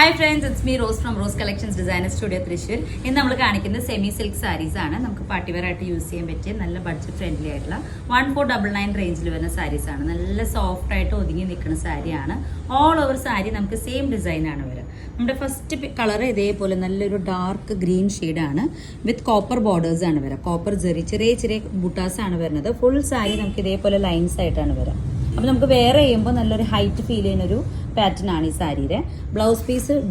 Hi friends, it's me rose from rose collections designer studio Thrissur. ഇന്ന് നമ്മൾ കാണിക്കുന്നത് semi silk saris ആണ്. നമുക്ക് പാർട്ടി വെയർ ആയിട്ട് യൂസ് ചെയ്യാൻ പറ്റിയ നല്ല ബഡ്ജറ്റ് ഫ്രണ്ട്ലി ആയിട്ടുള്ള 1499 റേഞ്ചിൽ വരുന്ന സാരീസ് ആണ്. നല്ല സോഫ്റ്റ് ആയിട്ട് ഒതുങ്ങി നിൽക്കുന്ന സാരിയാണ്. ഓൾ ഓവർ സാരി നമുക്ക് സെയിം ഡിസൈൻ ആണ് വരിക. നമ്മുടെ ഫസ്റ്റ് കളർ ഇതേപോലെ നല്ലൊരു ഡാർക്ക് ഗ്രീൻ ഷെയ്ഡാണ് വിത്ത് കോപ്പർ ബോർഡേഴ്സ് ആണ് വരിക. കോപ്പർ ജെറി ചെറിയ ചെറിയ ബുട്ടാസ് ആണ് വരുന്നത്. ഫുൾ സാരി നമുക്ക് ഇതേപോലെ ലൈൻസ് ആയിട്ടാണ് വരിക. അപ്പോൾ നമുക്ക് വേറെ ചെയ്യുമ്പോൾ നല്ലൊരു ഹൈറ്റ് ഫീൽ ചെയ്യുന്നൊരു പാറ്റേൺ ആണ് ഈ സാരിയുടെ.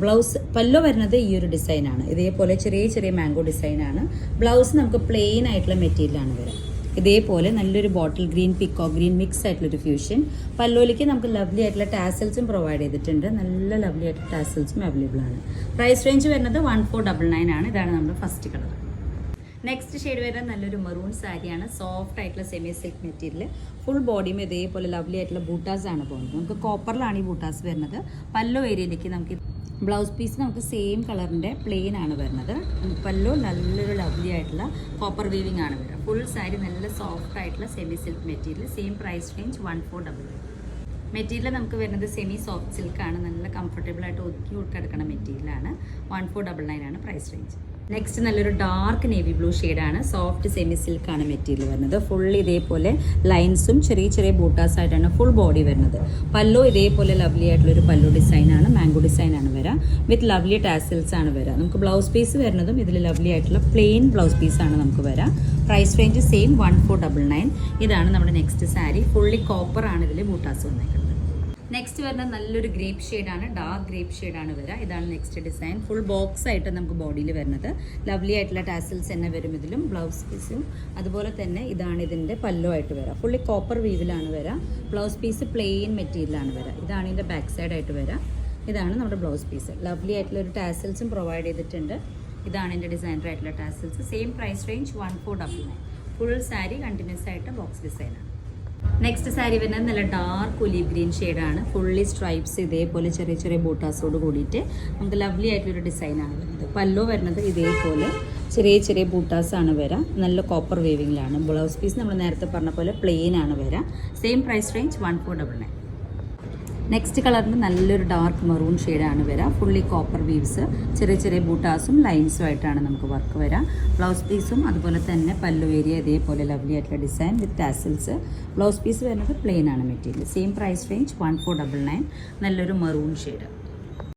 ബ്ലൗസ് പല്ലോ വരുന്നത് ഈ ഒരു ഡിസൈനാണ്. ഇതേപോലെ ചെറിയ ചെറിയ മാംഗോ ഡിസൈനാണ്. ബ്ലൗസ് നമുക്ക് പ്ലെയിൻ ആയിട്ടുള്ള മെറ്റീരിയലാണ് വരിക. ഇതേപോലെ നല്ലൊരു ബോട്ടിൽ ഗ്രീൻ പിക്കോ ഗ്രീൻ മിക്സ് ആയിട്ടുള്ളൊരു ഫ്യൂഷൻ. പല്ലോയിലേക്ക് നമുക്ക് ലവ്ലി ആയിട്ടുള്ള ടാസൽസും പ്രൊവൈഡ് ചെയ്തിട്ടുണ്ട്. നല്ല ലവ്ലി ആയിട്ടുള്ള ടാസൽസും അവൈലബിൾ ആണ്. പ്രൈസ് റേഞ്ച് വരുന്നത് 1499 ആണ്. ഇതാണ് നമ്മുടെ ഫസ്റ്റ് കളർ. നെക്സ്റ്റ് ഷെയ്ഡ് വരുന്നത് നല്ലൊരു മെറൂൺ സാരിയാണ്. സോഫ്റ്റ് ആയിട്ടുള്ള സെമി സിൽക്ക് മെറ്റീരിയൽ. ഫുൾ ബോഡിയും ഇതേപോലെ ലവ്ലി ആയിട്ടുള്ള ബൂട്ടാസ് ആണ് പോകുന്നത്. നമുക്ക് കോപ്പറിലാണ് ഈ ബൂട്ടാസ് വരുന്നത്. പല്ലോ ഏരിയയിലേക്ക് നമുക്ക് ബ്ലൗസ് പീസ് നമുക്ക് സെയിം കളറിൻ്റെ പ്ലെയിൻ ആണ് വരുന്നത്. പല്ലോ നല്ലൊരു ലവ്ലി ആയിട്ടുള്ള കോപ്പർ വീവിംഗ് ആണ് വരുന്നത്. ഫുൾ സാരി നല്ല സോഫ്റ്റ് ആയിട്ടുള്ള semi silk material. Same price range 1499. Material നമുക്ക് വരുന്നത് സെമി സോഫ്റ്റ് സിൽക്കാണ്. നല്ല കംഫർട്ടബിൾ ആയിട്ട് ഒതുക്കി കിടക്കുന്ന മെറ്റീരിയലാണ്. 1499 ആണ് പ്രൈസ് റേഞ്ച്. നെക്സ്റ്റ് നല്ലൊരു ഡാർക്ക് നേവി ബ്ലൂ ഷെയ്ഡാണ്. സോഫ്റ്റ് സെമി സിൽക്കാണ് മെറ്റീരിയൽ വരുന്നത്. ഫുൾ ഇതേപോലെ ലൈൻസും ചെറിയ ചെറിയ ബൂട്ടാസ് ആയിട്ടാണ് ഫുൾ ബോഡി വരുന്നത്. പല്ലോ ഇതേപോലെ ലവ്ലി ആയിട്ടുള്ളൊരു പല്ലോ ഡിസൈനാണ്. മാംഗോ ഡിസൈനാണ് വരിക. വിത്ത് ലവ്ലി ടാസിൽസ് ആണ് വരിക. നമുക്ക് ബ്ലൗസ് പീസ് വരുന്നതും ഇതിൽ ലവ്ലി ആയിട്ടുള്ള പ്ലെയിൻ ബ്ലൗസ് പീസാണ് നമുക്ക് വരിക. Price range same 1499. ഇതാണ് നമ്മുടെ നെക്സ്റ്റ് സാരി. ഫുള്ളി കോപ്പർ ആണ് ഇതിൽ ബൂട്ടാസ് വന്നേക്കുന്നത്. നെക്സ്റ്റ് വരുന്നത് നല്ലൊരു ഗ്രേപ്പ് ഷെയ്ഡാണ്. ഡാർക്ക് ഗ്രേപ്പ് ഷെയ്ഡാണ് വരിക. ഇതാണ് നെക്സ്റ്റ് ഡിസൈൻ. ഫുൾ ബോക്സ് ആയിട്ട് നമുക്ക് ബോഡിയിൽ വരുന്നത്. ലവ്ലി ആയിട്ടുള്ള ടാസിൽസ് തന്നെ വരും ഇതിലും. ബ്ലൗസ് പീസും അതുപോലെ തന്നെ ഇതാണ് ഇതിൻ്റെ പല്ലോ ആയിട്ട് വരിക. ഫുള്ളി കോപ്പർ വീവിലാണ് വരിക. ബ്ലൗസ് പീസ് പ്ലെയിൻ മെറ്റീരിയലാണ് വരിക. ഇതാണ് ഇതിൻ്റെ ബാക്ക് സൈഡ് ആയിട്ട് വരിക. ഇതാണ് നമ്മുടെ ബ്ലൗസ് പീസ്. ലവ്ലി ആയിട്ടുള്ള ഒരു ടാസിൽസും പ്രൊവൈഡ് ചെയ്തിട്ടുണ്ട്. ഇതാണ് എൻ്റെ ഡിസൈനർ ആയിട്ടുള്ള tassels. Same price range 1499. Full sari continuous ആയിട്ട് ബോക്സ് ഡിസൈനാണ്. നെക്സ്റ്റ് സാരി വരുന്നത് നല്ല ഡാർക്ക് ഒലീവ് ഗ്രീൻ ഷെയ്ഡാണ്. ഫുള്ളി സ്ട്രൈപ്സ് ഇതേപോലെ ചെറിയ ചെറിയ ബൂട്ടാസോട് കൂടിയിട്ട് നമുക്ക് ലവ്ലി ആയിട്ടൊരു ഡിസൈനാണ് വരുന്നത്. പല്ലോ വരുന്നത് ഇതേപോലെ ചെറിയ ചെറിയ ബൂട്ടാസാണ് വരിക. നല്ല കോപ്പർ വേവിങ്ങിലാണ്. ബ്ലൗസ് പീസ് നമ്മൾ നേരത്തെ പറഞ്ഞ പോലെ പ്ലെയിൻ ആണ് വരിക. Same price range 1499. നെക്സ്റ്റ് കളറിന് നല്ലൊരു ഡാർക്ക് മെറൂൺ ഷെയ്ഡാണ് വരിക. ഫുള്ളി കോപ്പർ വീവ്സ് ചെറിയ ചെറിയ ബൂട്ടാസും ലൈൻസും ആയിട്ടാണ് നമുക്ക് വർക്ക് വരിക. ബ്ലൗസ് പീസും അതുപോലെ തന്നെ പല്ലു ഏരിയ ഇതേപോലെ ലവ്ലി ആയിട്ടുള്ള design with tassels. Blouse piece വരുന്നത് പ്ലെയിൻ ആണ് മെറ്റീരിയൽ. Same price range 1499. നല്ലൊരു മെറൂൺ ഷെയ്ഡ്.